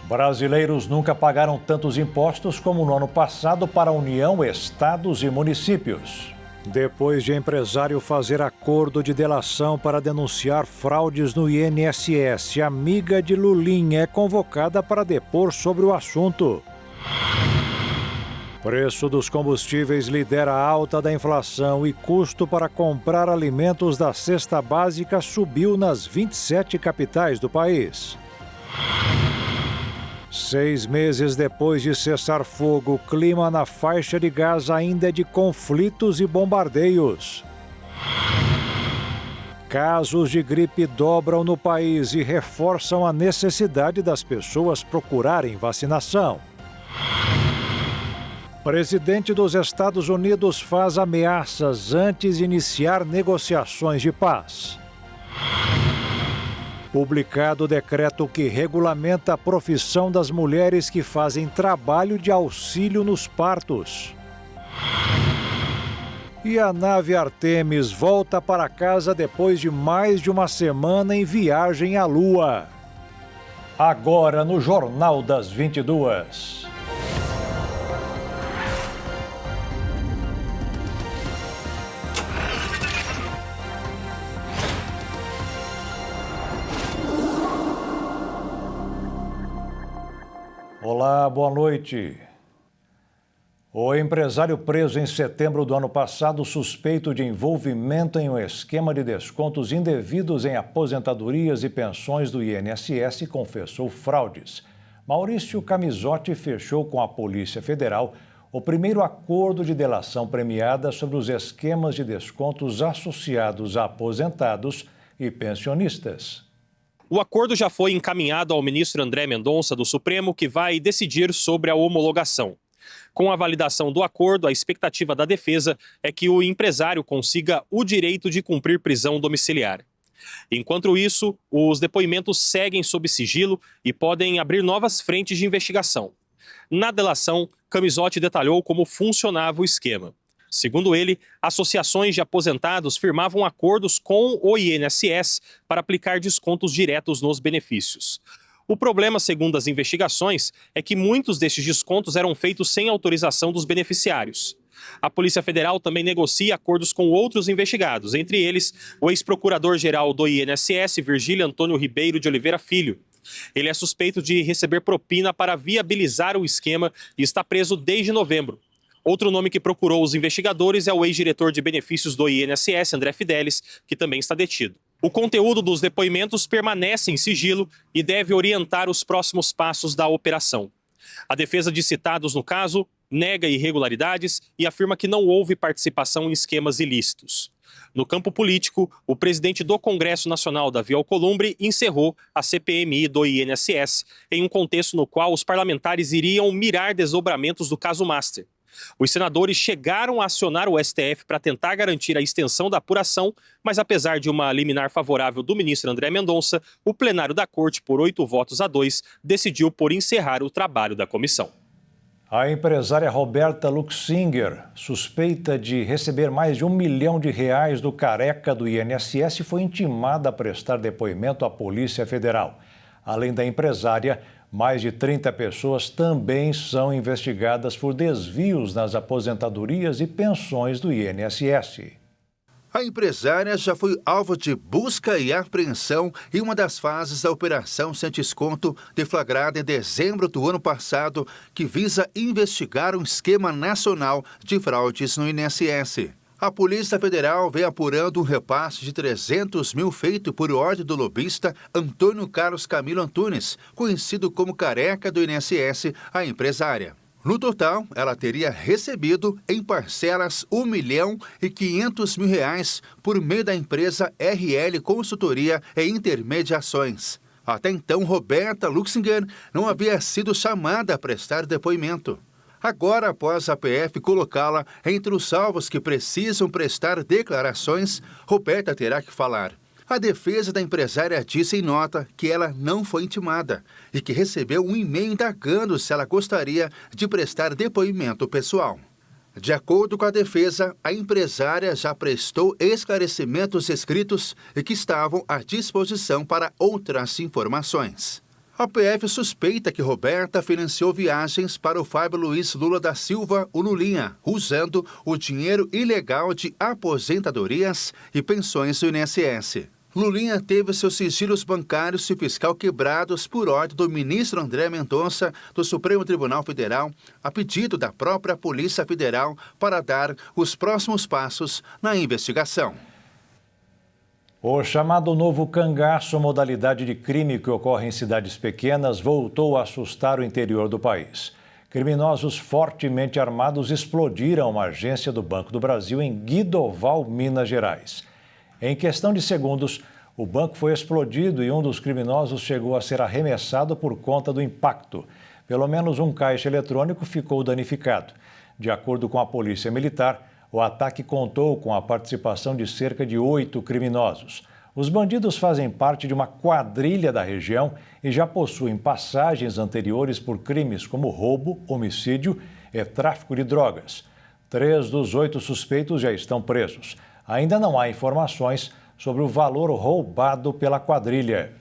Brasileiros nunca pagaram tantos impostos como no ano passado para a União, estados e municípios. Depois de empresário fazer acordo de delação para denunciar fraudes no INSS, amiga de Lulinha é convocada para depor sobre o assunto. Preço dos combustíveis lidera a alta da inflação e custo para comprar alimentos da cesta básica subiu nas 27 capitais do país. 6 meses depois de cessar fogo, o clima na faixa de Gaza ainda é de conflitos e bombardeios. Casos de gripe dobram no país e reforçam a necessidade das pessoas procurarem vacinação. Presidente dos Estados Unidos faz ameaças antes de iniciar negociações de paz. Publicado o decreto que regulamenta a profissão das mulheres que fazem trabalho de auxílio nos partos. E a nave Artemis volta para casa depois de mais de uma semana em viagem à Lua. Agora no Jornal das 22. Olá, boa noite. O empresário preso em setembro do ano passado, suspeito de envolvimento em um esquema de descontos indevidos em aposentadorias e pensões do INSS, confessou fraudes. Maurício Camisotti fechou com a Polícia Federal o primeiro acordo de delação premiada sobre os esquemas de descontos associados a aposentados e pensionistas. O acordo já foi encaminhado ao ministro André Mendonça do Supremo, que vai decidir sobre a homologação. Com a validação do acordo, a expectativa da defesa é que o empresário consiga o direito de cumprir prisão domiciliar. Enquanto isso, os depoimentos seguem sob sigilo e podem abrir novas frentes de investigação. Na delação, Camisotti detalhou como funcionava o esquema. Segundo ele, associações de aposentados firmavam acordos com o INSS para aplicar descontos diretos nos benefícios. O problema, segundo as investigações, é que muitos destes descontos eram feitos sem autorização dos beneficiários. A Polícia Federal também negocia acordos com outros investigados, entre eles o ex-procurador-geral do INSS, Virgílio Antônio Ribeiro de Oliveira Filho. Ele é suspeito de receber propina para viabilizar o esquema e está preso desde novembro. Outro nome que procurou os investigadores é o ex-diretor de benefícios do INSS, André Fidelis, que também está detido. O conteúdo dos depoimentos permanece em sigilo e deve orientar os próximos passos da operação. A defesa de citados no caso nega irregularidades e afirma que não houve participação em esquemas ilícitos. No campo político, o presidente do Congresso Nacional, Davi Alcolumbre, encerrou a CPMI do INSS em um contexto no qual os parlamentares iriam mirar desdobramentos do caso Master. Os senadores chegaram a acionar o STF para tentar garantir a extensão da apuração, mas apesar de uma liminar favorável do ministro André Mendonça, o plenário da Corte, por 8-2, decidiu por encerrar o trabalho da comissão. A empresária Roberta Luxinger, suspeita de receber mais de R$1 milhão do Careca do INSS, foi intimada a prestar depoimento à Polícia Federal. Além da empresária, mais de 30 pessoas também são investigadas por desvios nas aposentadorias e pensões do INSS. A empresária já foi alvo de busca e apreensão em uma das fases da Operação Sem Desconto, deflagrada em dezembro do ano passado, que visa investigar um esquema nacional de fraudes no INSS. A Polícia Federal vem apurando um repasse de 300 mil feito por ordem do lobista Antônio Carlos Camilo Antunes, conhecido como Careca do INSS, a empresária. No total, ela teria recebido em parcelas R$1,5 milhão por meio da empresa RL Consultoria e Intermediações. Até então, Roberta Luxinger não havia sido chamada a prestar depoimento. Agora, após a PF colocá-la entre os salvos que precisam prestar declarações, Roberta terá que falar. A defesa da empresária disse em nota que ela não foi intimada e que recebeu um e-mail indagando se ela gostaria de prestar depoimento pessoal. De acordo com a defesa, a empresária já prestou esclarecimentos escritos e que estavam à disposição para outras informações. A PF suspeita que Roberta financiou viagens para o Fábio Luiz Lula da Silva, o Lulinha, usando o dinheiro ilegal de aposentadorias e pensões do INSS. Lulinha teve seus sigilos bancários e fiscal quebrados por ordem do ministro André Mendonça do Supremo Tribunal Federal, a pedido da própria Polícia Federal para dar os próximos passos na investigação. O chamado novo cangaço, modalidade de crime que ocorre em cidades pequenas, voltou a assustar o interior do país. Criminosos fortemente armados explodiram uma agência do Banco do Brasil em Guidoval, Minas Gerais. Em questão de segundos, o banco foi explodido e um dos criminosos chegou a ser arremessado por conta do impacto. Pelo menos um caixa eletrônico ficou danificado. De acordo com a Polícia Militar, o ataque contou com a participação de cerca de 8 criminosos. Os bandidos fazem parte de uma quadrilha da região e já possuem passagens anteriores por crimes como roubo, homicídio e tráfico de drogas. 3 dos 8 suspeitos já estão presos. Ainda não há informações sobre o valor roubado pela quadrilha.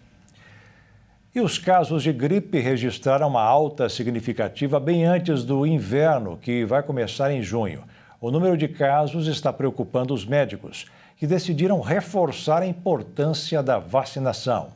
E os casos de gripe registraram uma alta significativa bem antes do inverno, que vai começar em junho. O número de casos está preocupando os médicos, que decidiram reforçar a importância da vacinação.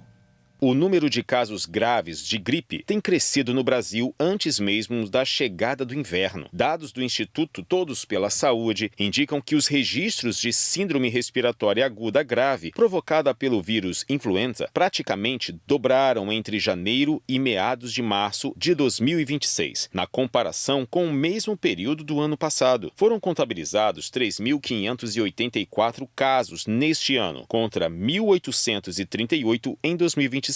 O número de casos graves de gripe tem crescido no Brasil antes mesmo da chegada do inverno. Dados do Instituto Todos pela Saúde indicam que os registros de síndrome respiratória aguda grave provocada pelo vírus influenza praticamente dobraram entre janeiro e meados de março de 2026, na comparação com o mesmo período do ano passado. Foram contabilizados 3.584 casos neste ano, contra 1.838 em 2025.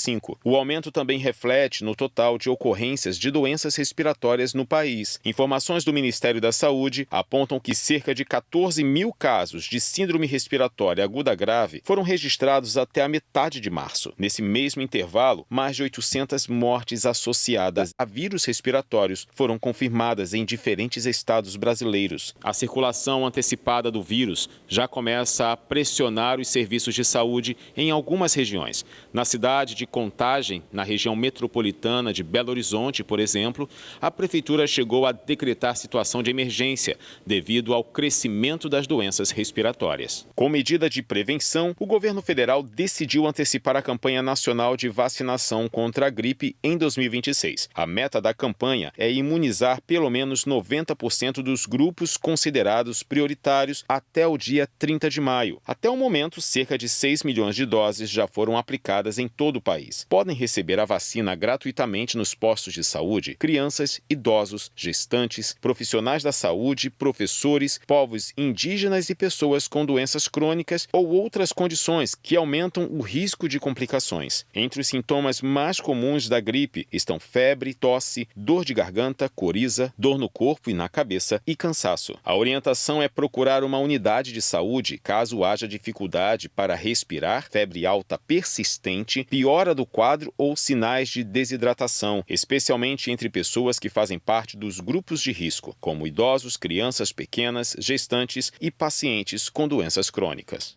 O aumento também reflete no total de ocorrências de doenças respiratórias no país. Informações do Ministério da Saúde apontam que cerca de 14 mil casos de síndrome respiratória aguda grave foram registrados até a metade de março. Nesse mesmo intervalo, mais de 800 mortes associadas a vírus respiratórios foram confirmadas em diferentes estados brasileiros. A circulação antecipada do vírus já começa a pressionar os serviços de saúde em algumas regiões. Na cidade de Contagem, na região metropolitana de Belo Horizonte, por exemplo, a prefeitura chegou a decretar situação de emergência devido ao crescimento das doenças respiratórias. Com medida de prevenção, o governo federal decidiu antecipar a campanha nacional de vacinação contra a gripe em 2026. A meta da campanha é imunizar pelo menos 90% dos grupos considerados prioritários até o dia 30 de maio. Até o momento, cerca de 6 milhões de doses já foram aplicadas em todo o país. Podem receber a vacina gratuitamente nos postos de saúde crianças, idosos, gestantes, profissionais da saúde, professores, povos indígenas e pessoas com doenças crônicas ou outras condições que aumentam o risco de complicações. Entre os sintomas mais comuns da gripe estão febre, tosse, dor de garganta, coriza, dor no corpo e na cabeça e cansaço. A orientação é procurar uma unidade de saúde caso haja dificuldade para respirar, febre alta persistente, piora do quadro ou sinais de desidratação, especialmente entre pessoas que fazem parte dos grupos de risco, como idosos, crianças pequenas, gestantes e pacientes com doenças crônicas.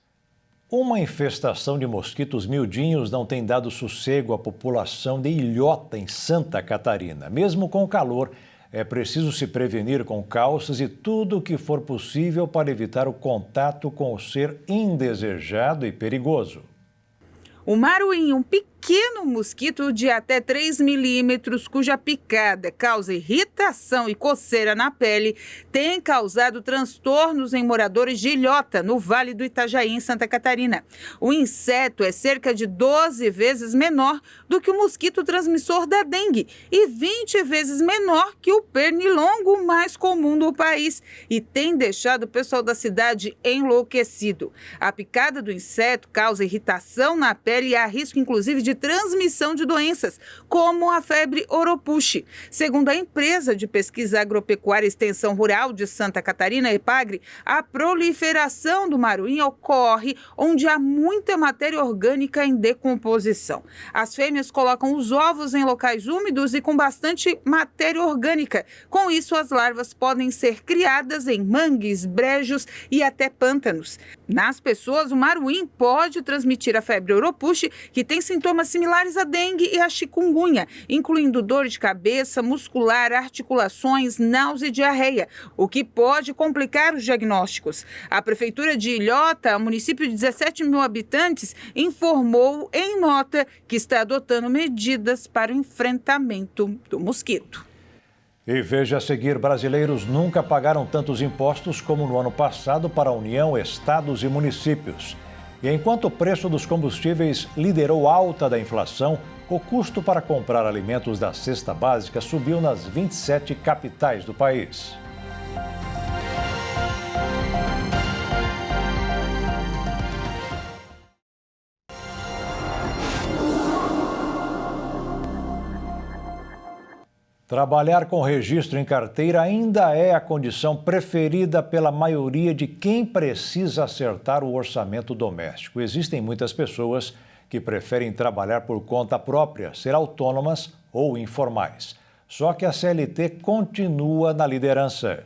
Uma infestação de mosquitos miudinhos não tem dado sossego à população de Ilhota, em Santa Catarina. Mesmo com o calor, é preciso se prevenir com calças e tudo o que for possível para evitar o contato com o ser indesejado e perigoso. O maruim, um pequeno mosquito de até 3 milímetros, cuja picada causa irritação e coceira na pele, tem causado transtornos em moradores de Ilhota, no Vale do Itajaí, em Santa Catarina. O inseto é cerca de 12 vezes menor do que o mosquito transmissor da dengue e 20 vezes menor que o pernilongo mais comum do país e tem deixado o pessoal da cidade enlouquecido. A picada do inseto causa irritação na pele e há risco, inclusive, de transmissão de doenças, como a febre oropuche. Segundo a empresa de pesquisa agropecuária e extensão rural de Santa Catarina, EPAGRE, a proliferação do maruim ocorre onde há muita matéria orgânica em decomposição. As fêmeas colocam os ovos em locais úmidos e com bastante matéria orgânica. Com isso, as larvas podem ser criadas em mangues, brejos e até pântanos. Nas pessoas, o maruim pode transmitir a febre oropuche, que tem sintomas sintomas similares à dengue e à chikungunya, incluindo dor de cabeça, muscular, articulações, náusea e diarreia, o que pode complicar os diagnósticos. A Prefeitura de Ilhota, município de 17 mil habitantes, informou em nota que está adotando medidas para o enfrentamento do mosquito. E veja a seguir, brasileiros nunca pagaram tantos impostos como no ano passado para a União, estados e municípios. E enquanto o preço dos combustíveis liderou a alta da inflação, o custo para comprar alimentos da cesta básica subiu nas 27 capitais do país. Trabalhar com registro em carteira ainda é a condição preferida pela maioria de quem precisa acertar o orçamento doméstico. Existem muitas pessoas que preferem trabalhar por conta própria, ser autônomas ou informais. Só que a CLT continua na liderança.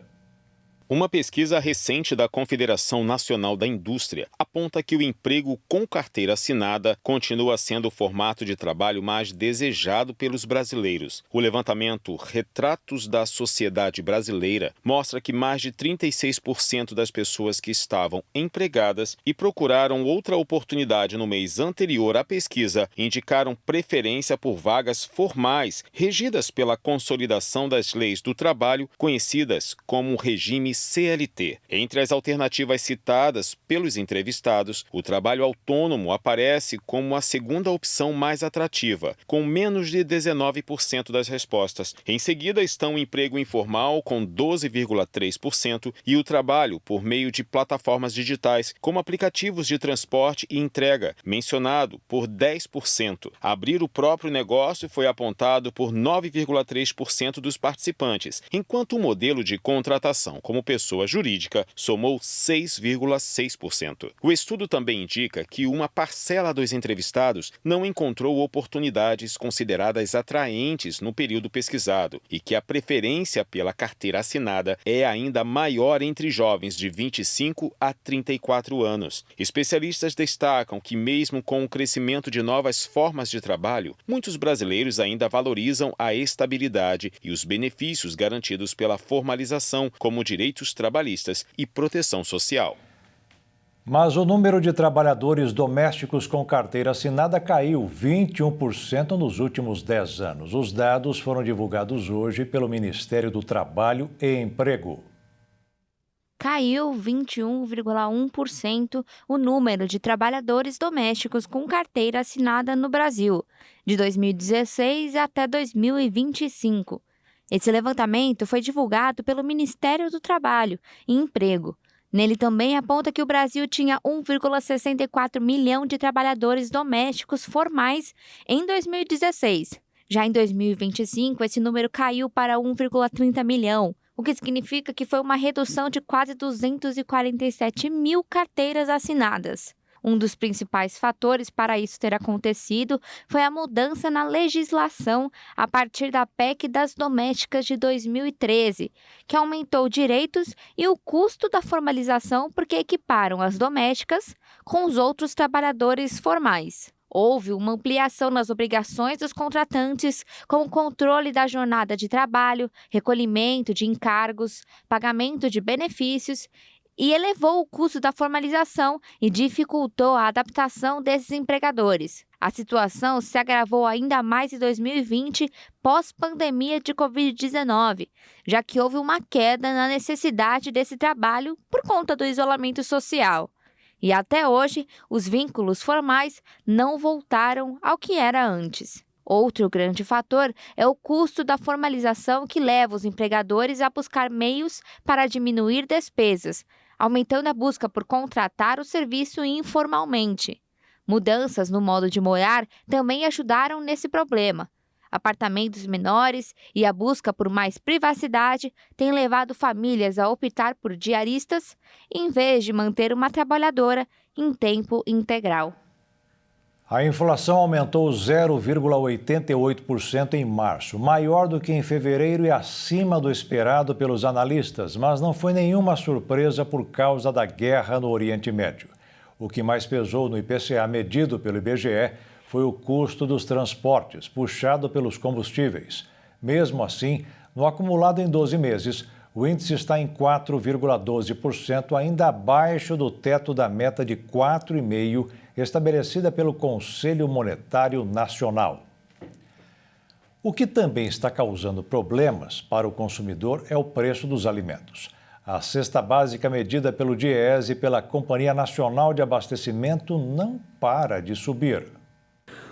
Uma pesquisa recente da Confederação Nacional da Indústria aponta que o emprego com carteira assinada continua sendo o formato de trabalho mais desejado pelos brasileiros. O levantamento Retratos da Sociedade Brasileira mostra que mais de 36% das pessoas que estavam empregadas e procuraram outra oportunidade no mês anterior à pesquisa indicaram preferência por vagas formais, regidas pela consolidação das leis do trabalho, conhecidas como regime CLT. Entre as alternativas citadas pelos entrevistados, o trabalho autônomo aparece como a segunda opção mais atrativa, com menos de 19% das respostas. Em seguida estão o emprego informal, com 12,3%, e o trabalho por meio de plataformas digitais, como aplicativos de transporte e entrega, mencionado por 10%. Abrir o próprio negócio foi apontado por 9,3% dos participantes, enquanto o modelo de contratação como pessoa jurídica somou 6,6%. O estudo também indica que uma parcela dos entrevistados não encontrou oportunidades consideradas atraentes no período pesquisado e que a preferência pela carteira assinada é ainda maior entre jovens de 25 a 34 anos. Especialistas destacam que, mesmo com o crescimento de novas formas de trabalho, muitos brasileiros ainda valorizam a estabilidade e os benefícios garantidos pela formalização, como direitos trabalhistas e proteção social. Mas o número de trabalhadores domésticos com carteira assinada caiu 21% nos últimos 10 anos. Os dados foram divulgados hoje pelo Ministério do Trabalho e Emprego. Caiu 21,1% o número de trabalhadores domésticos com carteira assinada no Brasil, de 2016 até 2025. Esse levantamento foi divulgado pelo Ministério do Trabalho e Emprego. Nele também aponta que o Brasil tinha 1,64 milhão de trabalhadores domésticos formais em 2016. Já em 2025, esse número caiu para 1,30 milhão, o que significa que foi uma redução de quase 247 mil carteiras assinadas. Um dos principais fatores para isso ter acontecido foi a mudança na legislação a partir da PEC das domésticas de 2013, que aumentou direitos e o custo da formalização porque equiparam as domésticas com os outros trabalhadores formais. Houve uma ampliação nas obrigações dos contratantes, como controle da jornada de trabalho, recolhimento de encargos, pagamento de benefícios, e elevou o custo da formalização e dificultou a adaptação desses empregadores. A situação se agravou ainda mais em 2020, pós-pandemia de Covid-19, já que houve uma queda na necessidade desse trabalho por conta do isolamento social. E até hoje, os vínculos formais não voltaram ao que era antes. Outro grande fator é o custo da formalização, que leva os empregadores a buscar meios para diminuir despesas, aumentando a busca por contratar o serviço informalmente. Mudanças no modo de morar também ajudaram nesse problema. Apartamentos menores e a busca por mais privacidade têm levado famílias a optar por diaristas em vez de manter uma trabalhadora em tempo integral. A inflação aumentou 0,88% em março, maior do que em fevereiro e acima do esperado pelos analistas, mas não foi nenhuma surpresa por causa da guerra no Oriente Médio. O que mais pesou no IPCA medido pelo IBGE foi o custo dos transportes, puxado pelos combustíveis. Mesmo assim, no acumulado em 12 meses, o índice está em 4,12%, ainda abaixo do teto da meta de 4,5% estabelecida pelo Conselho Monetário Nacional. O que também está causando problemas para o consumidor é o preço dos alimentos. A cesta básica medida pelo DIEESE e pela Companhia Nacional de Abastecimento não para de subir.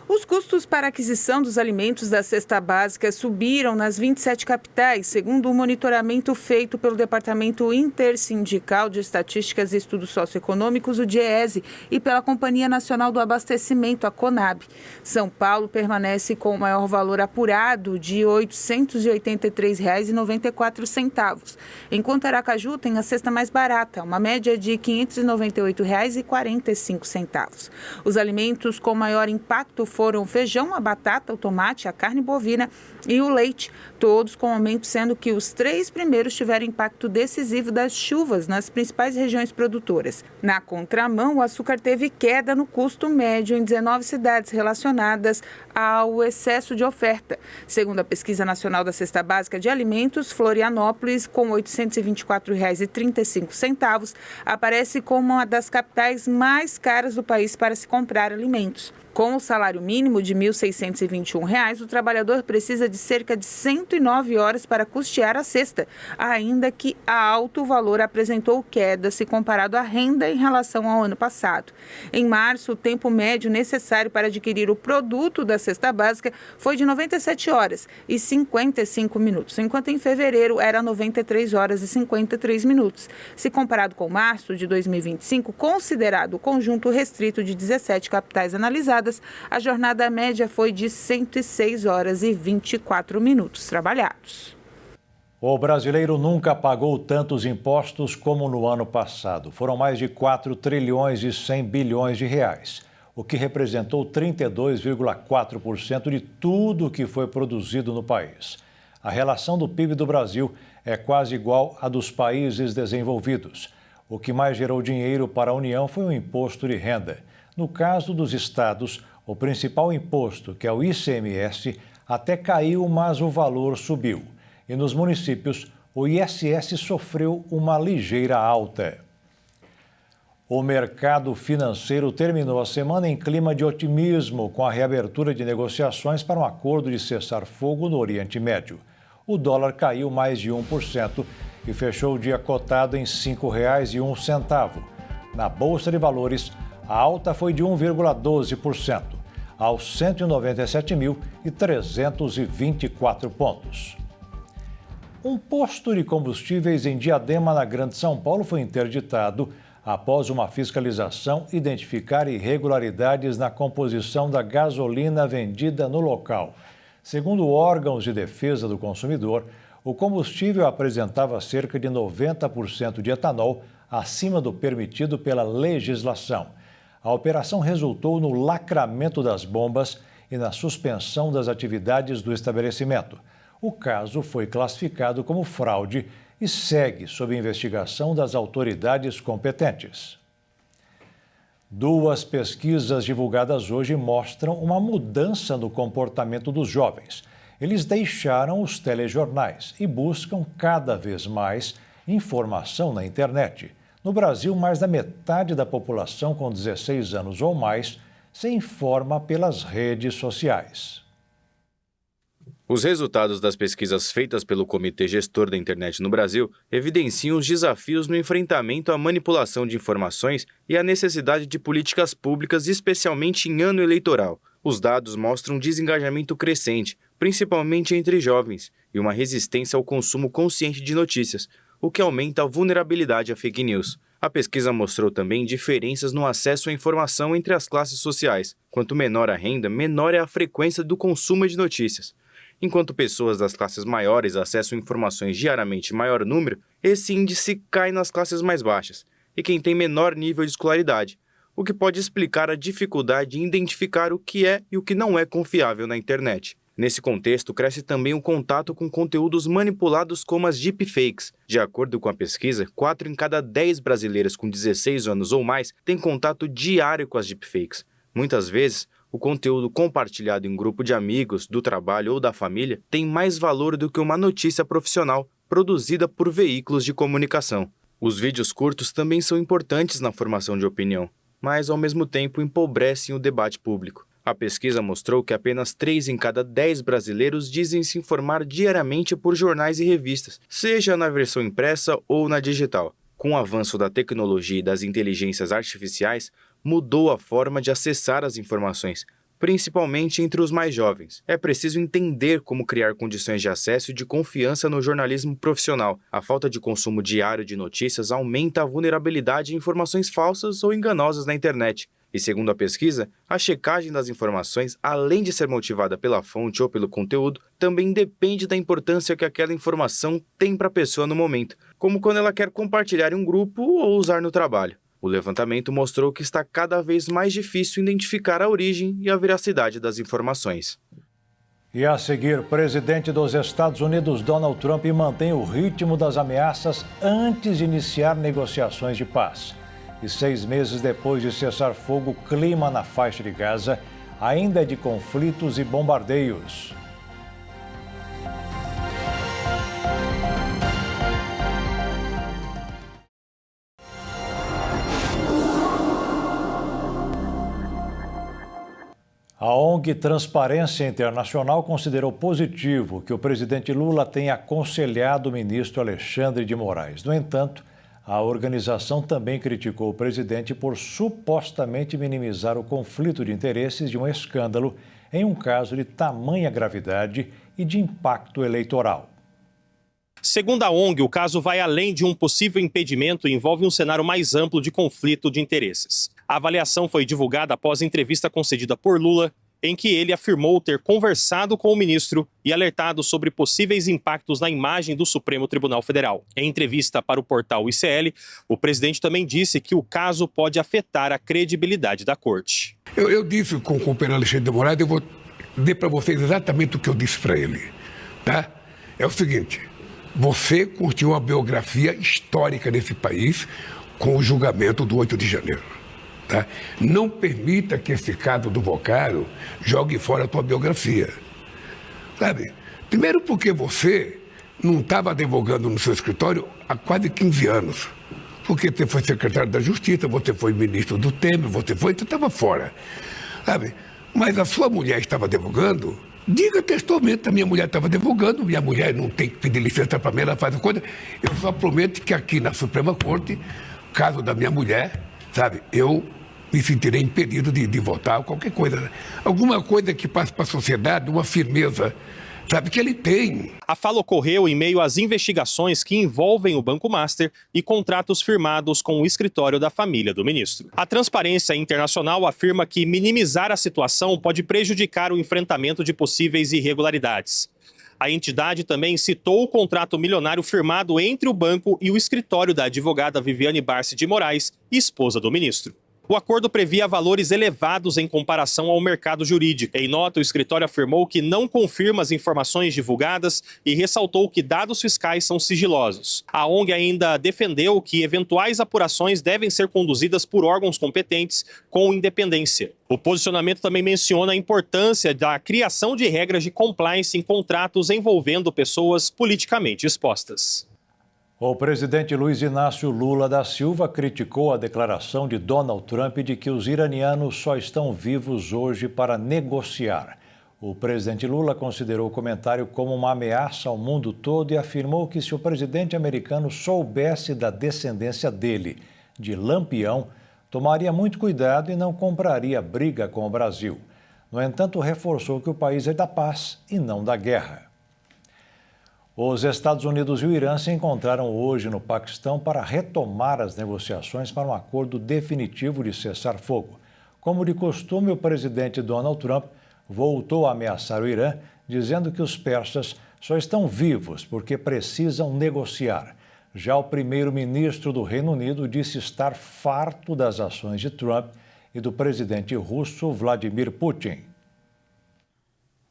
Os custos para a aquisição dos alimentos da cesta básica subiram nas 27 capitais, segundo o monitoramento feito pelo Departamento Intersindical de Estatísticas e Estudos Socioeconômicos, o DIEESE, e pela Companhia Nacional do Abastecimento, a CONAB. São Paulo permanece com o maior valor apurado de R$ 883,94, enquanto Aracaju tem a cesta mais barata, uma média de R$ 598,45. Os alimentos com maior impacto foram o feijão, a batata, o tomate, a carne bovina e o leite, todos com aumento, sendo que os 3 primeiros tiveram impacto decisivo das chuvas nas principais regiões produtoras. Na contramão, o açúcar teve queda no custo médio em 19 cidades relacionadas ao excesso de oferta. Segundo a Pesquisa Nacional da Cesta Básica de Alimentos, Florianópolis, com R$ 824,35, aparece como uma das capitais mais caras do país para se comprar alimentos. Com o salário mínimo de R$ 1.621, o trabalhador precisa de cerca de 109 horas para custear a cesta, ainda que a alto valor apresentou queda se comparado à renda em relação ao ano passado. Em março, o tempo médio necessário para adquirir o produto da cesta básica foi de 97 horas e 55 minutos, enquanto em fevereiro era 93 horas e 53 minutos. Se comparado com março de 2025, considerado o conjunto restrito de 17 capitais analisadas, a jornada média foi de 106 horas e 24 minutos trabalhados. O brasileiro nunca pagou tantos impostos como no ano passado. Foram mais de 4 trilhões e 100 bilhões de reais, o que representou 32,4% de tudo que foi produzido no país. A relação do PIB do Brasil é quase igual à dos países desenvolvidos. O que mais gerou dinheiro para a União foi o imposto de renda. No caso dos estados, o principal imposto, que é o ICMS, até caiu, mas o valor subiu. E nos municípios, o ISS sofreu uma ligeira alta. O mercado financeiro terminou a semana em clima de otimismo com a reabertura de negociações para um acordo de cessar-fogo no Oriente Médio. O dólar caiu mais de 1% e fechou o dia cotado em R$ 5,01. Na Bolsa de Valores, a alta foi de 1,12%, aos 197.324 pontos. Um posto de combustíveis em Diadema, na Grande São Paulo, foi interditado após uma fiscalização identificar irregularidades na composição da gasolina vendida no local. Segundo órgãos de defesa do consumidor, o combustível apresentava cerca de 90% de etanol acima do permitido pela legislação. A operação resultou no lacramento das bombas e na suspensão das atividades do estabelecimento. O caso foi classificado como fraude e segue sob investigação das autoridades competentes. 2 pesquisas divulgadas hoje mostram uma mudança no comportamento dos jovens. Eles deixaram os telejornais e buscam cada vez mais informação na internet. No Brasil, mais da metade da população com 16 anos ou mais se informa pelas redes sociais. Os resultados das pesquisas feitas pelo Comitê Gestor da Internet no Brasil evidenciam os desafios no enfrentamento à manipulação de informações e a necessidade de políticas públicas, especialmente em ano eleitoral. Os dados mostram um desengajamento crescente, principalmente entre jovens, e uma resistência ao consumo consciente de notícias, o que aumenta a vulnerabilidade a fake news. A pesquisa mostrou também diferenças no acesso à informação entre as classes sociais. Quanto menor a renda, menor é a frequência do consumo de notícias. Enquanto pessoas das classes maiores acessam informações diariamente em maior número, esse índice cai nas classes mais baixas e quem tem menor nível de escolaridade, o que pode explicar a dificuldade em identificar o que é e o que não é confiável na internet. Nesse contexto, cresce também o contato com conteúdos manipulados como as deepfakes. De acordo com a pesquisa, 4 em cada 10 brasileiras com 16 anos ou mais têm contato diário com as deepfakes. Muitas vezes, O conteúdo compartilhado em grupo de amigos, do trabalho ou da família tem mais valor do que uma notícia profissional produzida por veículos de comunicação. Os vídeos curtos também são importantes na formação de opinião, mas ao mesmo tempo empobrecem o debate público. A pesquisa mostrou que apenas 3 em cada 10 brasileiros dizem se informar diariamente por jornais e revistas, seja na versão impressa ou na digital. Com o avanço da tecnologia e das inteligências artificiais, mudou a forma de acessar as informações, principalmente entre os mais jovens. É preciso entender como criar condições de acesso e de confiança no jornalismo profissional. A falta de consumo diário de notícias aumenta a vulnerabilidade a informações falsas ou enganosas na internet. E segundo a pesquisa, a checagem das informações, além de ser motivada pela fonte ou pelo conteúdo, também depende da importância que aquela informação tem para a pessoa no momento, como quando ela quer compartilhar em um grupo ou usar no trabalho. O levantamento mostrou que está cada vez mais difícil identificar a origem e a veracidade das informações. E a seguir, presidente dos Estados Unidos, Donald Trump, mantém o ritmo das ameaças antes de iniciar negociações de paz. E 6 meses depois de cessar fogo, o clima na faixa de Gaza ainda é de conflitos e bombardeios. A ONG Transparência Internacional considerou positivo que o presidente Lula tenha aconselhado o ministro Alexandre de Moraes. No entanto, a organização também criticou o presidente por supostamente minimizar o conflito de interesses de um escândalo em um caso de tamanha gravidade e de impacto eleitoral. Segundo a ONG, o caso vai além de um possível impedimento e envolve um cenário mais amplo de conflito de interesses. A avaliação foi divulgada após entrevista concedida por Lula, em que ele afirmou ter conversado com o ministro e alertado sobre possíveis impactos na imagem do Supremo Tribunal Federal. Em entrevista para o portal ICL, o presidente também disse que o caso pode afetar a credibilidade da corte. Eu disse com o companheiro Alexandre de Moraes, eu vou dizer para vocês exatamente o que eu disse para ele. Tá? É o seguinte, você curtiu uma biografia histórica desse país com o julgamento do 8 de janeiro. Tá? Não permita que esse caso do Vocaro jogue fora a tua biografia. Sabe? Primeiro porque você não estava advogando no seu escritório há quase 15 anos. Porque você foi secretário da Justiça, você foi ministro do Temer, você estava fora. Sabe? Mas a sua mulher estava advogando, diga textualmente, a minha mulher estava advogando, minha mulher não tem que pedir licença para mim, ela faz a coisa. Eu só prometo que aqui na Suprema Corte, caso da minha mulher, sabe, eu me sentirei impedido de votar, qualquer coisa. Alguma coisa que passe para a sociedade, uma firmeza, sabe, que ele tem. A fala ocorreu em meio às investigações que envolvem o Banco Master e contratos firmados com o escritório da família do ministro. A Transparência Internacional afirma que minimizar a situação pode prejudicar o enfrentamento de possíveis irregularidades. A entidade também citou o contrato milionário firmado entre o banco e o escritório da advogada Viviane Barsi de Moraes, esposa do ministro. O acordo previa valores elevados em comparação ao mercado jurídico. Em nota, o escritório afirmou que não confirma as informações divulgadas e ressaltou que dados fiscais são sigilosos. A ONG ainda defendeu que eventuais apurações devem ser conduzidas por órgãos competentes com independência. O posicionamento também menciona a importância da criação de regras de compliance em contratos envolvendo pessoas politicamente expostas. O presidente Luiz Inácio Lula da Silva criticou a declaração de Donald Trump de que os iranianos só estão vivos hoje para negociar. O presidente Lula considerou o comentário como uma ameaça ao mundo todo e afirmou que se o presidente americano soubesse da descendência dele, de Lampião, tomaria muito cuidado e não compraria briga com o Brasil. No entanto, reforçou que o país é da paz e não da guerra. Os Estados Unidos e o Irã se encontraram hoje no Paquistão para retomar as negociações para um acordo definitivo de cessar-fogo. Como de costume, o presidente Donald Trump voltou a ameaçar o Irã, dizendo que os persas só estão vivos porque precisam negociar. Já o primeiro-ministro do Reino Unido disse estar farto das ações de Trump e do presidente russo Vladimir Putin.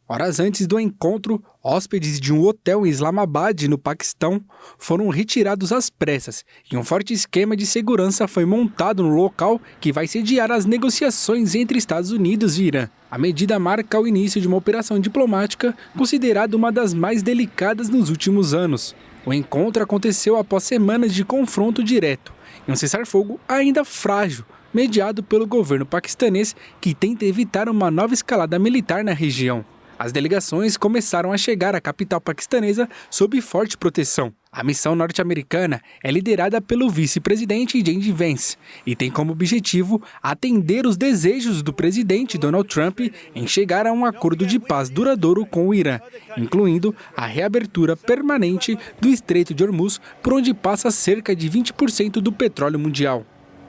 Horas antes do encontro, hóspedes de um hotel em Islamabad, no Paquistão, foram retirados às pressas e um forte esquema de segurança foi montado no local que vai sediar as negociações entre Estados Unidos e Irã. A medida marca o início de uma operação diplomática considerada uma das mais delicadas nos últimos anos. O encontro aconteceu após semanas de confronto direto e um cessar-fogo ainda frágil, mediado pelo governo paquistanês, que tenta evitar uma nova escalada militar na região. As delegações começaram a chegar à capital paquistanesa sob forte proteção. A missão norte-americana é liderada pelo vice-presidente J.D. Vance e tem como objetivo atender os desejos do presidente Donald Trump em chegar a um acordo de paz duradouro com o Irã, incluindo a reabertura permanente do Estreito de Hormuz, por onde passa cerca de 20% do petróleo mundial.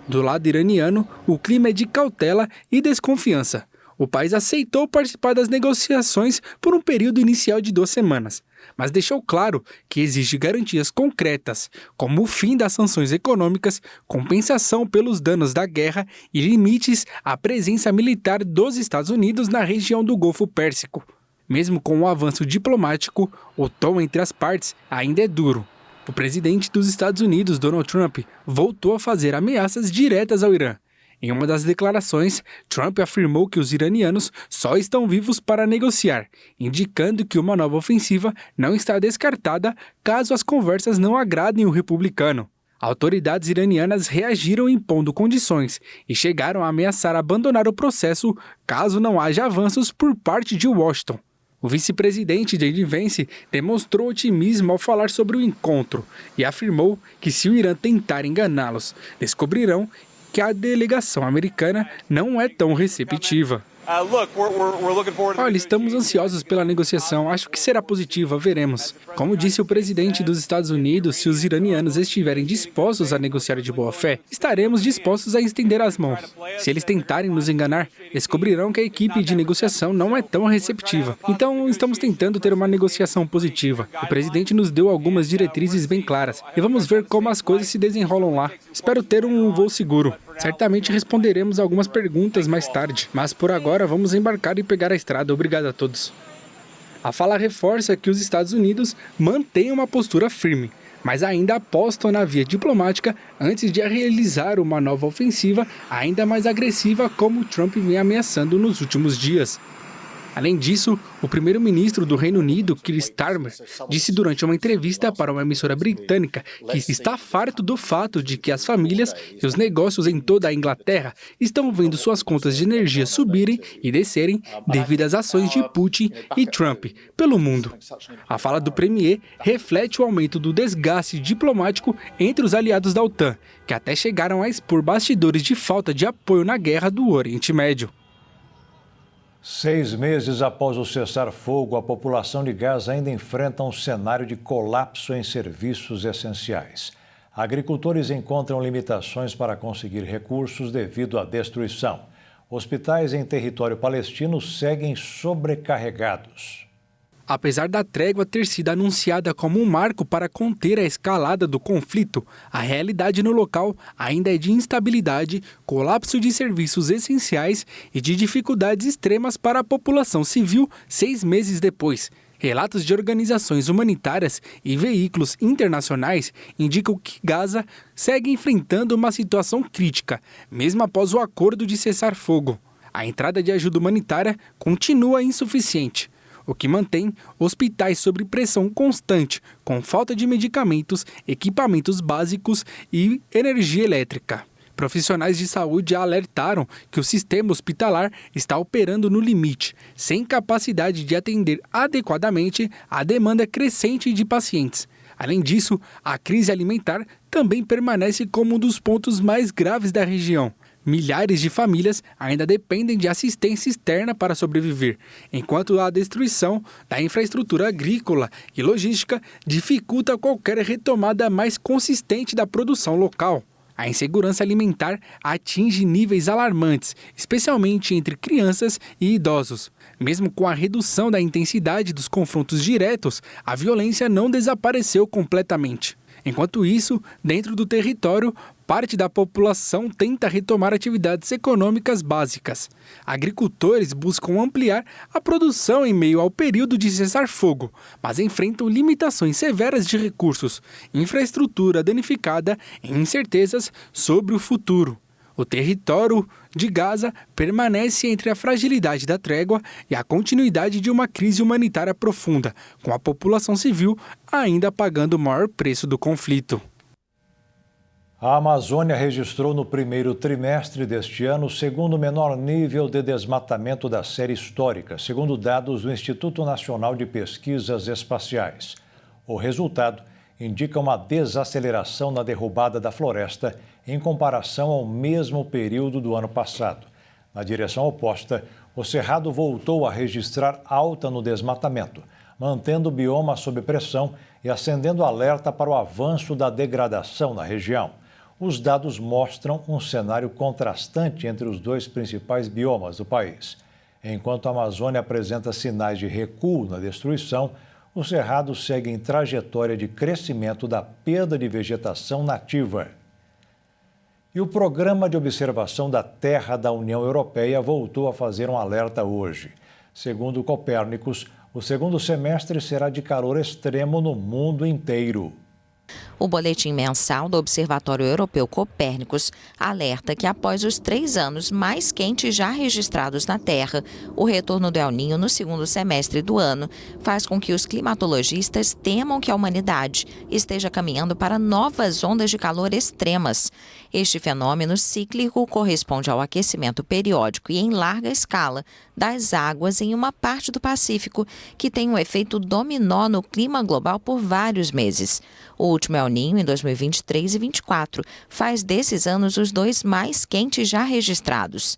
Do lado iraniano, o clima é de cautela e desconfiança. O país aceitou participar das negociações por um período inicial de 2 semanas, mas deixou claro que exige garantias concretas, como o fim das sanções econômicas, compensação pelos danos da guerra e limites à presença militar dos Estados Unidos na região do Golfo Pérsico. Mesmo com o avanço diplomático, o tom entre as partes ainda é duro. O presidente dos Estados Unidos, Donald Trump, voltou a fazer ameaças diretas ao Irã. Em uma das declarações, Trump afirmou que os iranianos só estão vivos para negociar, indicando que uma nova ofensiva não está descartada caso as conversas não agradem o republicano. Autoridades iranianas reagiram impondo condições e chegaram a ameaçar abandonar o processo caso não haja avanços por parte de Washington. O vice-presidente J.D. Vance demonstrou otimismo ao falar sobre o encontro e afirmou que se o Irã tentar enganá-los, descobrirão que a delegação americana não é tão receptiva. Olha, estamos ansiosos pela negociação, acho que será positiva, veremos. Como disse o presidente dos Estados Unidos, se os iranianos estiverem dispostos a negociar de boa fé, estaremos dispostos a estender as mãos. Se eles tentarem nos enganar, descobrirão que a equipe de negociação não é tão receptiva. Então, estamos tentando ter uma negociação positiva. O presidente nos deu algumas diretrizes bem claras e vamos ver como as coisas se desenrolam lá. Espero ter um voo seguro. Certamente responderemos algumas perguntas mais tarde, mas por agora vamos embarcar e pegar a estrada. Obrigado a todos. A fala reforça que os Estados Unidos mantêm uma postura firme, mas ainda apostam na via diplomática antes de realizar uma nova ofensiva ainda mais agressiva, como Trump vem ameaçando nos últimos dias. Além disso, o primeiro-ministro do Reino Unido, Keir Starmer, disse durante uma entrevista para uma emissora britânica que está farto do fato de que as famílias e os negócios em toda a Inglaterra estão vendo suas contas de energia subirem e descerem devido às ações de Putin e Trump pelo mundo. A fala do premier reflete o aumento do desgaste diplomático entre os aliados da OTAN, que até chegaram a expor bastidores de falta de apoio na guerra do Oriente Médio. 6 meses após o cessar-fogo, a população de Gaza ainda enfrenta um cenário de colapso em serviços essenciais. Agricultores encontram limitações para conseguir recursos devido à destruição. Hospitais em território palestino seguem sobrecarregados. Apesar da trégua ter sido anunciada como um marco para conter a escalada do conflito, a realidade no local ainda é de instabilidade, colapso de serviços essenciais e de dificuldades extremas para a população civil 6 meses depois. Relatos de organizações humanitárias e veículos internacionais indicam que Gaza segue enfrentando uma situação crítica, mesmo após o acordo de cessar-fogo. A entrada de ajuda humanitária continua insuficiente, o que mantém hospitais sob pressão constante, com falta de medicamentos, equipamentos básicos e energia elétrica. Profissionais de saúde alertaram que o sistema hospitalar está operando no limite, sem capacidade de atender adequadamente à demanda crescente de pacientes. Além disso, a crise alimentar também permanece como um dos pontos mais graves da região. Milhares de famílias ainda dependem de assistência externa para sobreviver, enquanto a destruição da infraestrutura agrícola e logística dificulta qualquer retomada mais consistente da produção local. A insegurança alimentar atinge níveis alarmantes, especialmente entre crianças e idosos. Mesmo com a redução da intensidade dos confrontos diretos, a violência não desapareceu completamente. Enquanto isso, dentro do território, parte da população tenta retomar atividades econômicas básicas. Agricultores buscam ampliar a produção em meio ao período de cessar-fogo, mas enfrentam limitações severas de recursos, infraestrutura danificada e incertezas sobre o futuro. O território de Gaza permanece entre a fragilidade da trégua e a continuidade de uma crise humanitária profunda, com a população civil ainda pagando o maior preço do conflito. A Amazônia registrou no primeiro trimestre deste ano o segundo menor nível de desmatamento da série histórica, segundo dados do Instituto Nacional de Pesquisas Espaciais. O resultado indica uma desaceleração na derrubada da floresta em comparação ao mesmo período do ano passado. Na direção oposta, o Cerrado voltou a registrar alta no desmatamento, mantendo o bioma sob pressão e acendendo alerta para o avanço da degradação na região. Os dados mostram um cenário contrastante entre os dois principais biomas do país. Enquanto a Amazônia apresenta sinais de recuo na destruição, o Cerrado segue em trajetória de crescimento da perda de vegetação nativa. E o Programa de Observação da Terra da União Europeia voltou a fazer um alerta hoje. Segundo Copérnicos, o segundo semestre será de calor extremo no mundo inteiro. O boletim mensal do Observatório Europeu Copérnicos alerta que após os 3 anos mais quentes já registrados na Terra, o retorno do El Niño no segundo semestre do ano faz com que os climatologistas temam que a humanidade esteja caminhando para novas ondas de calor extremas. Este fenômeno cíclico corresponde ao aquecimento periódico e em larga escala das águas em uma parte do Pacífico, que tem um efeito dominó no clima global por vários meses. O último El Niño, em 2023 e 2024, faz desses anos os 2 mais quentes já registrados.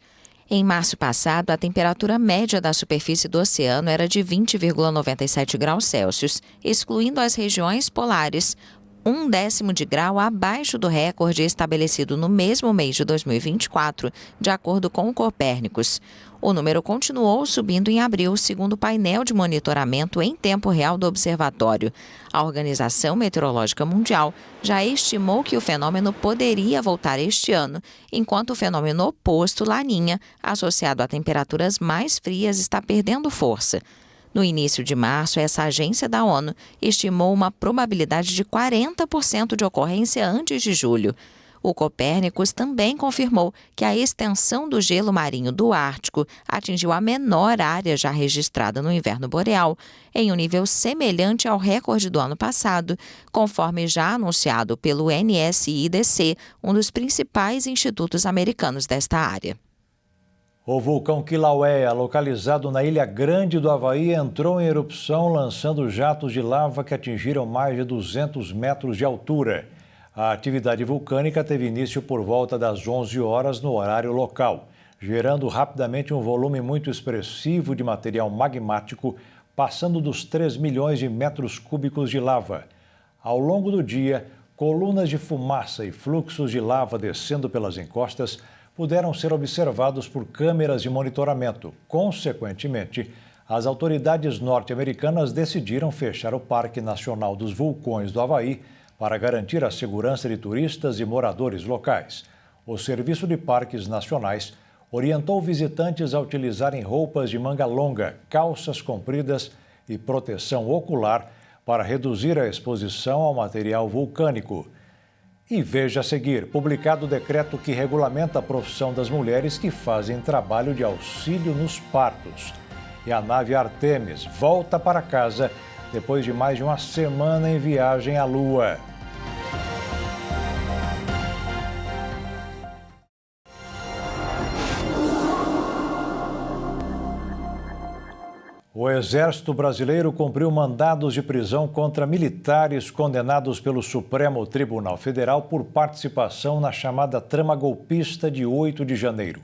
Em março passado, a temperatura média da superfície do oceano era de 20,97 graus Celsius, excluindo as regiões polares, 1/10 de grau abaixo do recorde estabelecido no mesmo mês de 2024, de acordo com o Copérnicos. O número continuou subindo em abril, segundo o painel de monitoramento em tempo real do observatório. A Organização Meteorológica Mundial já estimou que o fenômeno poderia voltar este ano, enquanto o fenômeno oposto, Laninha, associado a temperaturas mais frias, está perdendo força. No início de março, essa agência da ONU estimou uma probabilidade de 40% de ocorrência antes de julho. O Copérnicos também confirmou que a extensão do gelo marinho do Ártico atingiu a menor área já registrada no inverno boreal, em um nível semelhante ao recorde do ano passado, conforme já anunciado pelo NSIDC, um dos principais institutos americanos desta área. O vulcão Kilauea, localizado na Ilha Grande do Havaí, entrou em erupção, lançando jatos de lava que atingiram mais de 200 metros de altura. A atividade vulcânica teve início por volta das 11 horas no horário local, gerando rapidamente um volume muito expressivo de material magmático, passando dos 3 milhões de metros cúbicos de lava. Ao longo do dia, colunas de fumaça e fluxos de lava descendo pelas encostas puderam ser observados por câmeras de monitoramento. Consequentemente, as autoridades norte-americanas decidiram fechar o Parque Nacional dos Vulcões do Havaí para garantir a segurança de turistas e moradores locais. O Serviço de Parques Nacionais orientou visitantes a utilizarem roupas de manga longa, calças compridas e proteção ocular para reduzir a exposição ao material vulcânico. E veja a seguir, publicado o decreto que regulamenta a profissão das mulheres que fazem trabalho de auxílio nos partos. E a nave Artemis volta para casa depois de mais de uma semana em viagem à Lua. O Exército Brasileiro cumpriu mandados de prisão contra militares condenados pelo Supremo Tribunal Federal por participação na chamada trama golpista de 8 de janeiro.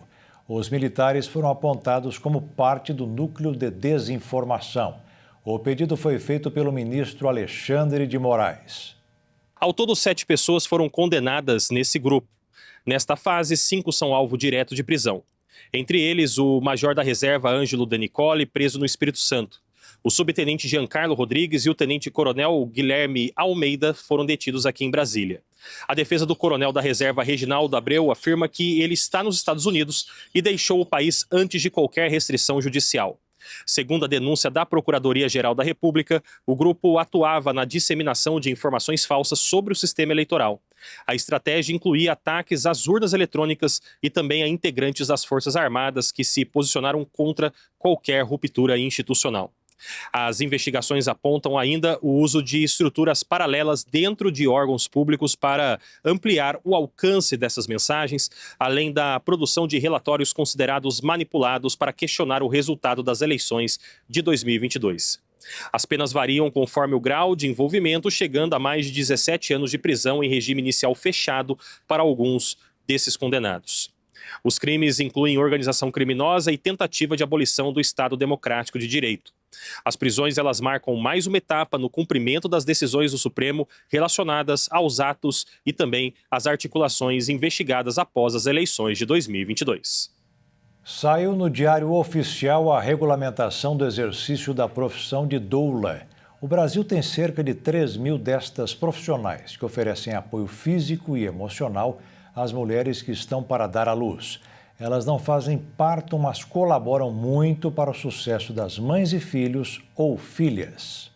Os militares foram apontados como parte do núcleo de desinformação. O pedido foi feito pelo ministro Alexandre de Moraes. Ao todo, 7 pessoas foram condenadas nesse grupo. Nesta fase, 5 são alvo direto de prisão. Entre eles, o major da reserva Ângelo De Nicoli, preso no Espírito Santo. O subtenente Giancarlo Rodrigues e o tenente-coronel Guilherme Almeida foram detidos aqui em Brasília. A defesa do coronel da reserva Reginaldo Abreu afirma que ele está nos Estados Unidos e deixou o país antes de qualquer restrição judicial. Segundo a denúncia da Procuradoria-Geral da República, o grupo atuava na disseminação de informações falsas sobre o sistema eleitoral. A estratégia incluía ataques às urnas eletrônicas e também a integrantes das Forças Armadas que se posicionaram contra qualquer ruptura institucional. As investigações apontam ainda o uso de estruturas paralelas dentro de órgãos públicos para ampliar o alcance dessas mensagens, além da produção de relatórios considerados manipulados para questionar o resultado das eleições de 2022. As penas variam conforme o grau de envolvimento, chegando a mais de 17 anos de prisão em regime inicial fechado para alguns desses condenados. Os crimes incluem organização criminosa e tentativa de abolição do Estado Democrático de Direito. As prisões elas marcam mais uma etapa no cumprimento das decisões do Supremo relacionadas aos atos e também às articulações investigadas após as eleições de 2022. Saiu no Diário Oficial a regulamentação do exercício da profissão de doula. O Brasil tem cerca de 3.000 destas profissionais que oferecem apoio físico e emocional às mulheres que estão para dar à luz. Elas não fazem parto, mas colaboram muito para o sucesso das mães e filhos ou filhas.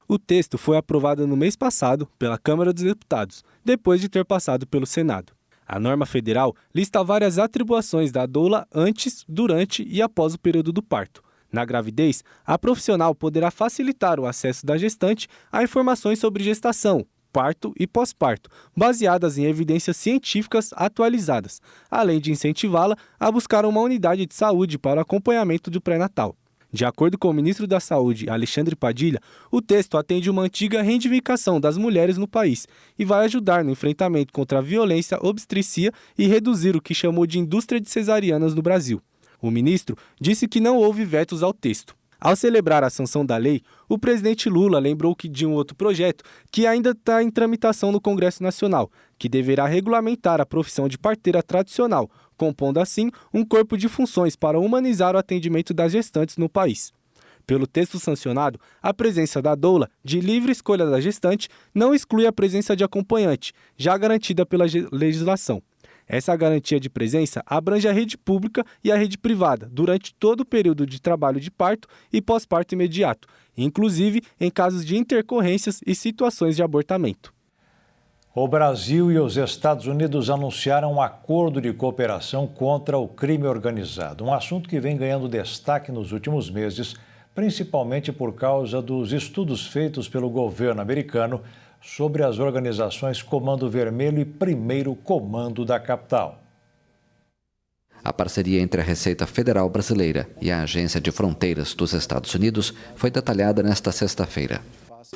O texto foi aprovado no mês passado pela Câmara dos Deputados, depois de ter passado pelo Senado. A norma federal lista várias atribuições da doula antes, durante e após o período do parto. Na gravidez, a profissional poderá facilitar o acesso da gestante a informações sobre gestação, parto e pós-parto, baseadas em evidências científicas atualizadas, além de incentivá-la a buscar uma unidade de saúde para o acompanhamento do pré-natal. De acordo com o ministro da Saúde, Alexandre Padilha, o texto atende uma antiga reivindicação das mulheres no país e vai ajudar no enfrentamento contra a violência obstetrícia e reduzir o que chamou de indústria de cesarianas no Brasil. O ministro disse que não houve vetos ao texto. Ao celebrar a sanção da lei, o presidente Lula lembrou de um outro projeto que ainda está em tramitação no Congresso Nacional, que deverá regulamentar a profissão de parteira tradicional, compondo assim um corpo de funções para humanizar o atendimento das gestantes no país. Pelo texto sancionado, a presença da doula, de livre escolha da gestante, não exclui a presença de acompanhante, já garantida pela legislação. Essa garantia de presença abrange a rede pública e a rede privada durante todo o período de trabalho de parto e pós-parto imediato, inclusive em casos de intercorrências e situações de abortamento. O Brasil e os Estados Unidos anunciaram um acordo de cooperação contra o crime organizado, um assunto que vem ganhando destaque nos últimos meses, principalmente por causa dos estudos feitos pelo governo americano sobre as organizações Comando Vermelho e Primeiro Comando da capital. A parceria entre a Receita Federal Brasileira e a Agência de Fronteiras dos Estados Unidos foi detalhada nesta sexta-feira.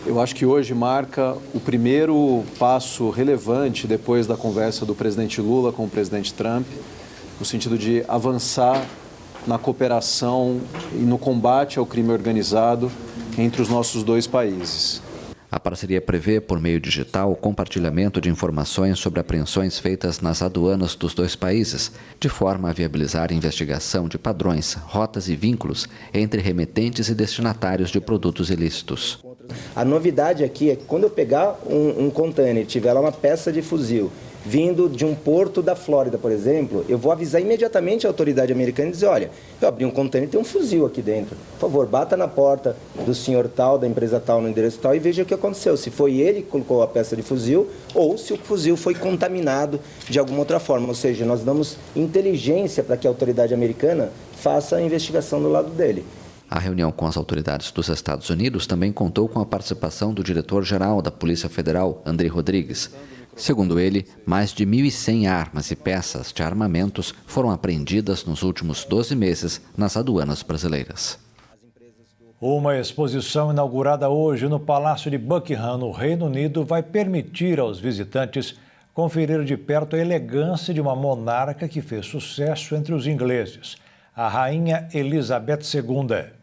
Eu acho que hoje marca o primeiro passo relevante depois da conversa do presidente Lula com o presidente Trump, no sentido de avançar na cooperação e no combate ao crime organizado entre os nossos dois países. A parceria prevê, por meio digital, o compartilhamento de informações sobre apreensões feitas nas aduanas dos dois países, de forma a viabilizar a investigação de padrões, rotas e vínculos entre remetentes e destinatários de produtos ilícitos. A novidade aqui é que quando eu pegar um container e tiver lá uma peça de fuzil vindo de um porto da Flórida, por exemplo, eu vou avisar imediatamente a autoridade americana e dizer, olha, eu abri um container e tem um fuzil aqui dentro. Por favor, bata na porta do senhor tal, da empresa tal, no endereço tal e veja o que aconteceu. Se foi ele que colocou a peça de fuzil ou se o fuzil foi contaminado de alguma outra forma. Ou seja, nós damos inteligência para que a autoridade americana faça a investigação do lado dele. A reunião com as autoridades dos Estados Unidos também contou com a participação do diretor-geral da Polícia Federal, André Rodrigues. Segundo ele, mais de 1.100 armas e peças de armamentos foram apreendidas nos últimos 12 meses nas aduanas brasileiras. Uma exposição inaugurada hoje no Palácio de Buckingham, no Reino Unido, vai permitir aos visitantes conferir de perto a elegância de uma monarca que fez sucesso entre os ingleses, a Rainha Elizabeth II.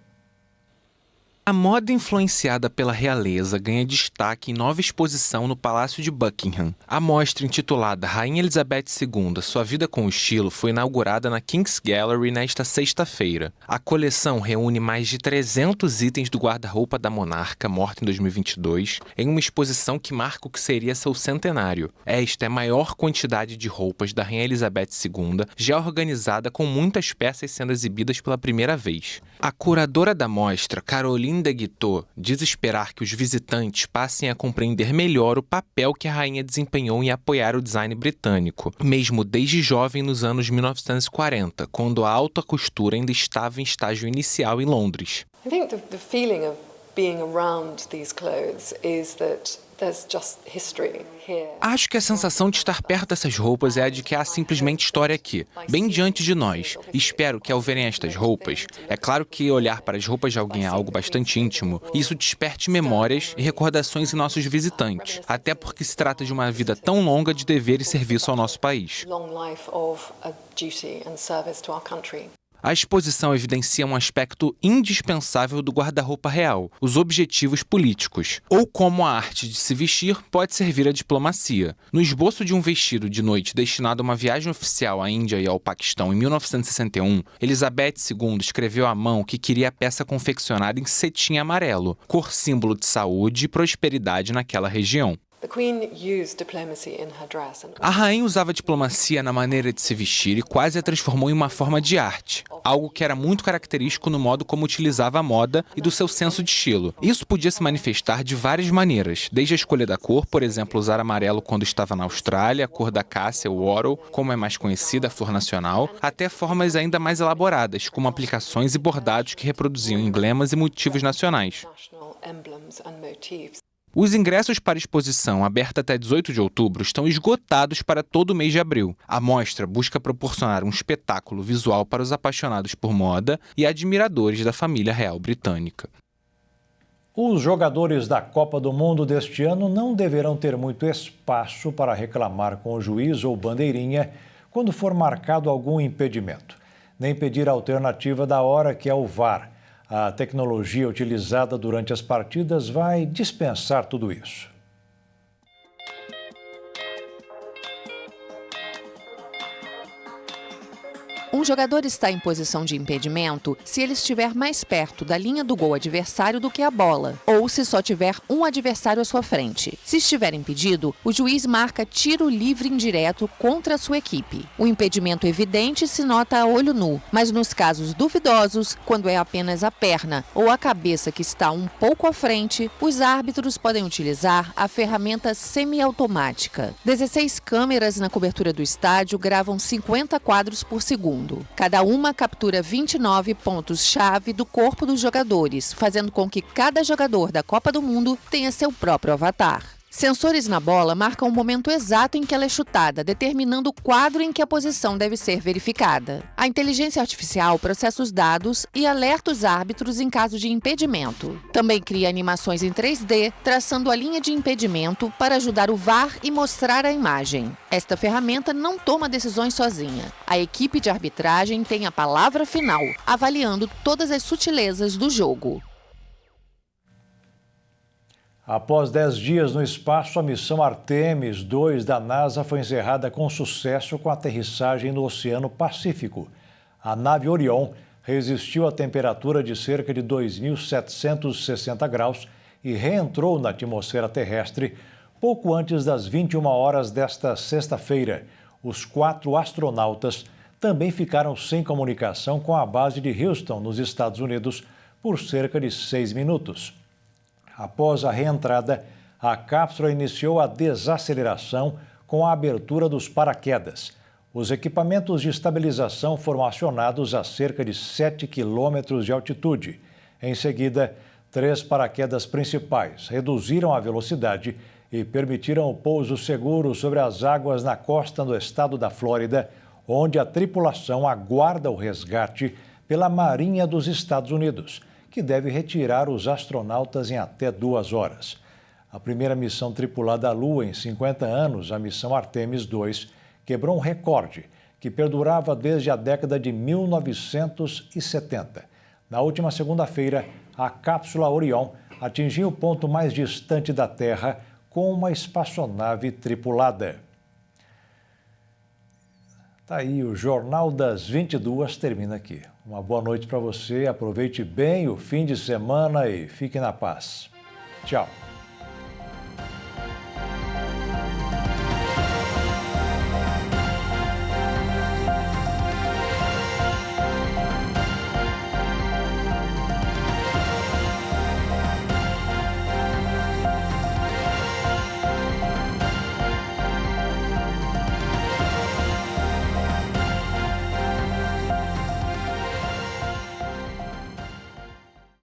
A moda influenciada pela realeza ganha destaque em nova exposição no Palácio de Buckingham. A mostra, intitulada Rainha Elizabeth II, Sua Vida com Estilo, foi inaugurada na King's Gallery nesta sexta-feira. A coleção reúne mais de 300 itens do guarda-roupa da monarca, morta em 2022, em uma exposição que marca o que seria seu centenário. Esta é a maior quantidade de roupas da Rainha Elizabeth II, já organizada com muitas peças sendo exibidas pela primeira vez. A curadora da mostra, Caroline de Guitaut, diz esperar que os visitantes passem a compreender melhor o papel que a rainha desempenhou em apoiar o design britânico, mesmo desde jovem nos anos 1940, quando a alta costura ainda estava em estágio inicial em Londres. I think the feeling of being around these clothes is that there's just history here. Acho que a sensação de estar perto dessas roupas é a de que há simplesmente história aqui, bem diante de nós. Espero que ao verem estas roupas, é claro que olhar para as roupas de alguém é algo bastante íntimo, e isso desperte memórias e recordações em nossos visitantes, até porque se trata de uma vida tão longa de dever e serviço ao nosso país. Long life of a duty and service to our country. A exposição evidencia um aspecto indispensável do guarda-roupa real, os objetivos políticos, ou como a arte de se vestir pode servir à diplomacia. No esboço de um vestido de noite destinado a uma viagem oficial à Índia e ao Paquistão em 1961, Elizabeth II escreveu à mão que queria a peça confeccionada em cetim amarelo, cor símbolo de saúde e prosperidade naquela região. A rainha usava a diplomacia na maneira de se vestir e quase a transformou em uma forma de arte, algo que era muito característico no modo como utilizava a moda e do seu senso de estilo. Isso podia se manifestar de várias maneiras, desde a escolha da cor, por exemplo, usar amarelo quando estava na Austrália, a cor da cássia, o Laurel, como é mais conhecida, a flor nacional, até formas ainda mais elaboradas, como aplicações e bordados que reproduziam emblemas e motivos nacionais. Os ingressos para a exposição, aberta até 18 de outubro, estão esgotados para todo o mês de abril. A mostra busca proporcionar um espetáculo visual para os apaixonados por moda e admiradores da família real britânica. Os jogadores da Copa do Mundo deste ano não deverão ter muito espaço para reclamar com o juiz ou bandeirinha quando for marcado algum impedimento, nem pedir a alternativa da hora, que é o VAR. A tecnologia utilizada durante as partidas vai dispensar tudo isso. Um jogador está em posição de impedimento se ele estiver mais perto da linha do gol adversário do que a bola, ou se só tiver um adversário à sua frente. Se estiver impedido, o juiz marca tiro livre indireto contra a sua equipe. O impedimento evidente se nota a olho nu, mas nos casos duvidosos, quando é apenas a perna ou a cabeça que está um pouco à frente, os árbitros podem utilizar a ferramenta semiautomática. 16 câmeras na cobertura do estádio gravam 50 quadros por segundo. Cada uma captura 29 pontos-chave do corpo dos jogadores, fazendo com que cada jogador da Copa do Mundo tenha seu próprio avatar. Sensores na bola marcam o momento exato em que ela é chutada, determinando o quadro em que a posição deve ser verificada. A inteligência artificial processa os dados e alerta os árbitros em caso de impedimento. Também cria animações em 3D, traçando a linha de impedimento para ajudar o VAR e mostrar a imagem. Esta ferramenta não toma decisões sozinha. A equipe de arbitragem tem a palavra final, avaliando todas as sutilezas do jogo. Após 10 dias no espaço, a missão Artemis 2 da NASA foi encerrada com sucesso com a aterrissagem no Oceano Pacífico. A nave Orion resistiu à temperatura de cerca de 2.760 graus e reentrou na atmosfera terrestre pouco antes das 21 horas desta sexta-feira. Os 4 astronautas também ficaram sem comunicação com a base de Houston, nos Estados Unidos, por cerca de 6 minutos. Após a reentrada, a cápsula iniciou a desaceleração com a abertura dos paraquedas. Os equipamentos de estabilização foram acionados a cerca de 7 quilômetros de altitude. Em seguida, 3 paraquedas principais reduziram a velocidade e permitiram o pouso seguro sobre as águas na costa do estado da Flórida, onde a tripulação aguarda o resgate pela Marinha dos Estados Unidos, que deve retirar os astronautas em até 2 horas. A primeira missão tripulada à Lua em 50 anos, a missão Artemis 2, quebrou um recorde que perdurava desde a década de 1970. Na última segunda-feira, a cápsula Orion atingiu o ponto mais distante da Terra com uma espaçonave tripulada. Tá aí, o Jornal das 22 termina aqui. Uma boa noite para você, aproveite bem o fim de semana e fique na paz. Tchau.